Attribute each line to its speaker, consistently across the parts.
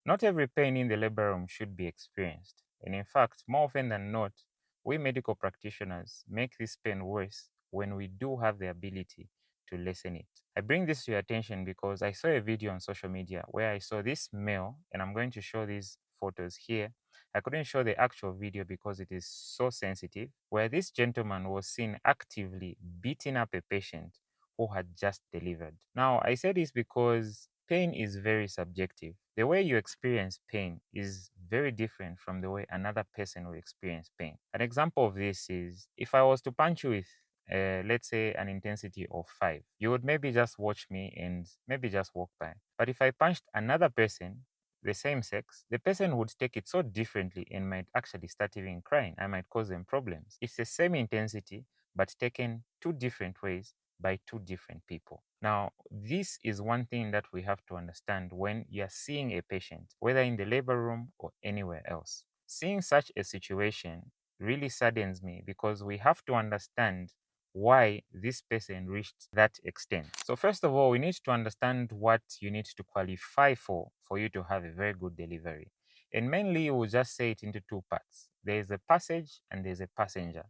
Speaker 1: Not every pain in the labor room should be experienced, and in fact, more often than not, we medical practitioners make this pain worse when we do have the ability to lessen it. I bring this to your attention because I saw a video on social media where I saw this male, and I'm going to show these photos here. I couldn't show the actual video because it is so sensitive, where this gentleman was seen actively beating up a patient who had just delivered. Now, I say this because pain is very subjective. The way you experience pain is very different from the way another person will experience pain. An example of this is if I was to punch you with, let's say, an intensity of 5, you would maybe just watch me and maybe just walk by. But if I punched another person, the same sex, the person would take it so differently and might actually start even crying. I might cause them problems. It's the same intensity, but taken two different ways by two different people. Now, this is one thing that we have to understand when you're seeing a patient, whether in the labor room or anywhere else. Seeing such a situation really saddens me because we have to understand why this person reached that extent. So first of all, we need to understand what you need to qualify for you to have a very good delivery. And mainly, we'll just say it into two parts. There is a passage and there's a passenger.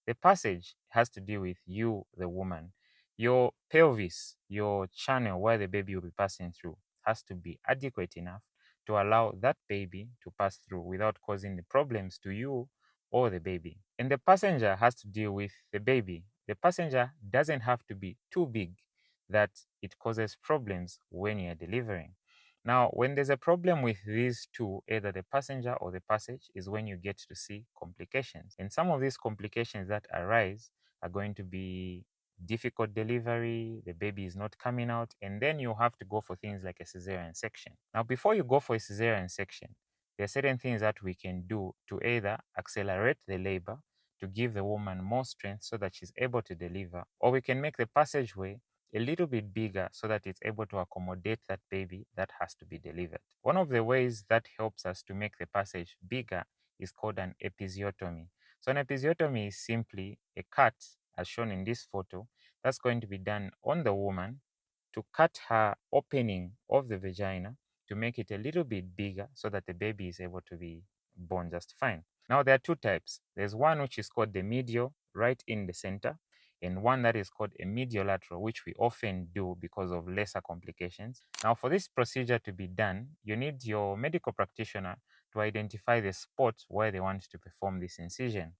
Speaker 1: The passage has to do with you, the woman. Your pelvis, your channel where the baby will be passing through, has to be adequate enough to allow that baby to pass through without causing the problems to you or the baby. And the passenger has to deal with the baby. The passenger doesn't have to be too big that it causes problems when you're delivering. Now, when there's a problem with these two, either the passenger or the passage, is when you get to see complications. And some of these complications that arise are going to be difficult delivery, the baby is not coming out, and then you have to go for things like a cesarean section. Now, before you go for a cesarean section, there are certain things that we can do to either accelerate the labor to give the woman more strength so that she's able to deliver, or we can make the passageway a little bit bigger so that it's able to accommodate that baby that has to be delivered. One of the ways that helps us to make the passage bigger is called an episiotomy. So an episiotomy is simply a cut, as shown in this photo, that's going to be done on the woman to cut her opening of the vagina to make it a little bit bigger so that the baby is able to be born just fine. Now, there are two types. There's one which is called the medial, right in the center, and one that is called a mediolateral, which we often do because of lesser complications. Now, for this procedure to be done, you need your medical practitioner to identify the spot where they want to perform this incision.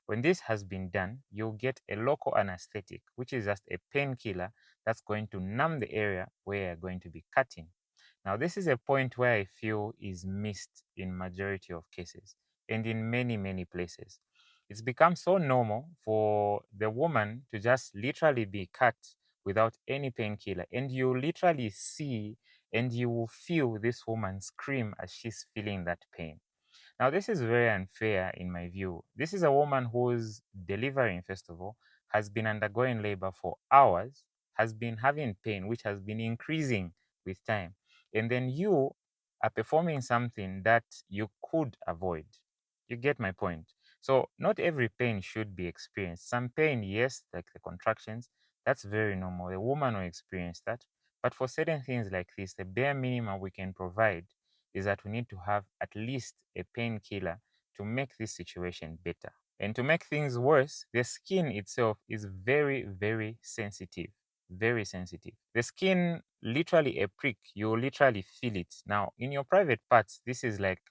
Speaker 1: When this has been done, you'll get a local anesthetic, which is just a painkiller that's going to numb the area where you're going to be cutting. Now, this is a point where I feel is missed in majority of cases and in many, many places. It's become so normal for the woman to just literally be cut without any painkiller, and you literally see and you will feel this woman scream as she's feeling that pain. Now, this is very unfair in my view. This is a woman who's delivering, first of all, has been undergoing labor for hours, has been having pain, which has been increasing with time. And then you are performing something that you could avoid. You get my point. So, not every pain should be experienced. Some pain, yes, like the contractions, that's very normal. A woman will experience that. But for certain things like this, the bare minimum we can provide is that we need to have at least a painkiller to make this situation better. And to make things worse, the skin itself is very, very sensitive. Very sensitive. The skin, literally a prick, you literally feel it. Now, in your private parts, this is like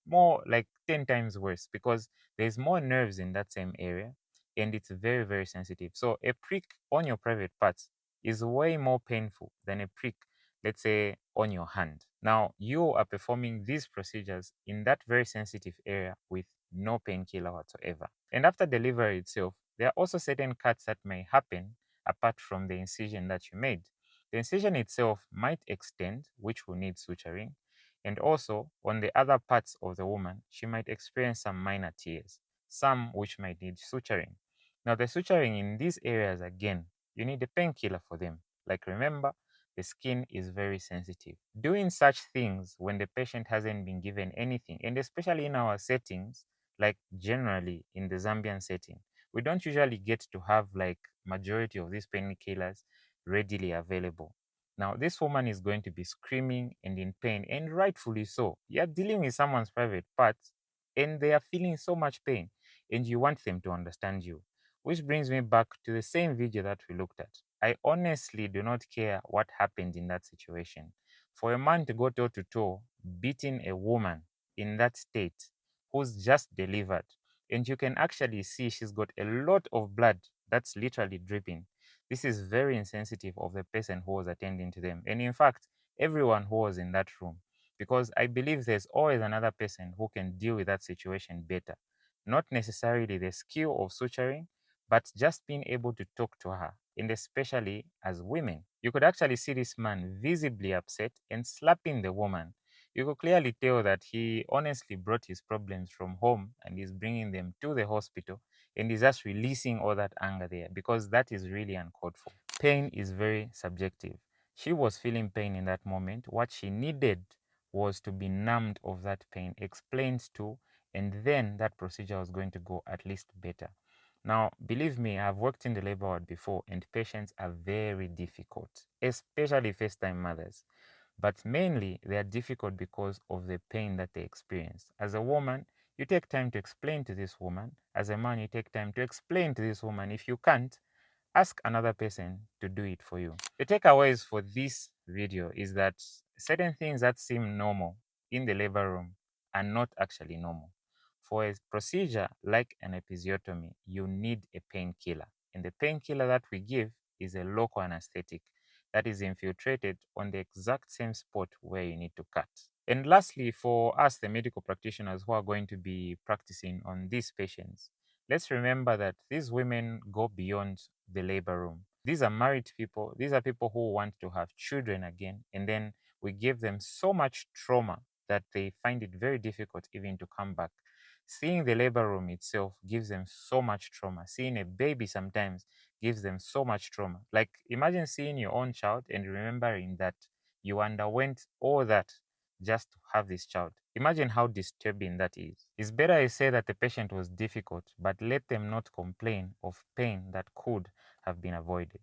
Speaker 1: more like 10 times worse because there's more nerves in that same area and it's very, very sensitive. So, a prick on your private parts is way more painful than a prick, let's say, on your hand. Now, you are performing these procedures in that very sensitive area with no painkiller whatsoever. And after delivery itself, there are also certain cuts that may happen apart from the incision that you made. The incision itself might extend, which will need suturing, and also on the other parts of the woman, she might experience some minor tears, some which might need suturing. Now, the suturing in these areas, again, you need a painkiller for them. Like, remember, the skin is very sensitive. Doing such things when the patient hasn't been given anything, and especially in our settings, like generally in the Zambian setting, we don't usually get to have like majority of these painkillers readily available. Now, this woman is going to be screaming and in pain, and rightfully so. You're dealing with someone's private parts, and they are feeling so much pain, and you want them to understand you. Which brings me back to the same video that we looked at. I honestly do not care what happened in that situation. For a man to go toe to toe, beating a woman in that state who's just delivered, and you can actually see she's got a lot of blood that's literally dripping. This is very insensitive of the person who was attending to them. And in fact, everyone who was in that room. Because I believe there's always another person who can deal with that situation better. Not necessarily the skill of suturing, but just being able to talk to her. And especially as women. You could actually see this man visibly upset and slapping the woman. You could clearly tell that he honestly brought his problems from home and is bringing them to the hospital and is just releasing all that anger there because that is really uncalled for. Pain is very subjective. She was feeling pain in that moment. What she needed was to be numbed of that pain, explained to, and then that procedure was going to go at least better. Now, believe me, I've worked in the labor ward before, and patients are very difficult, especially first time mothers. But mainly, they are difficult because of the pain that they experience. As a woman, you take time to explain to this woman. As a man, you take time to explain to this woman. If you can't, ask another person to do it for you. The takeaways for this video is that certain things that seem normal in the labor room are not actually normal. For a procedure like an episiotomy, you need a painkiller. And the painkiller that we give is a local anesthetic that is infiltrated on the exact same spot where you need to cut. And lastly, for us, the medical practitioners who are going to be practicing on these patients, let's remember that these women go beyond the labor room. These are married people. These are people who want to have children again. And then we give them so much trauma that they find it very difficult even to come back. Seeing the labor room itself gives them so much trauma. Seeing a baby sometimes gives them so much trauma. Like, imagine seeing your own child and remembering that you underwent all that just to have this child. Imagine how disturbing that is. It's better I say that the patient was difficult, but let them not complain of pain that could have been avoided.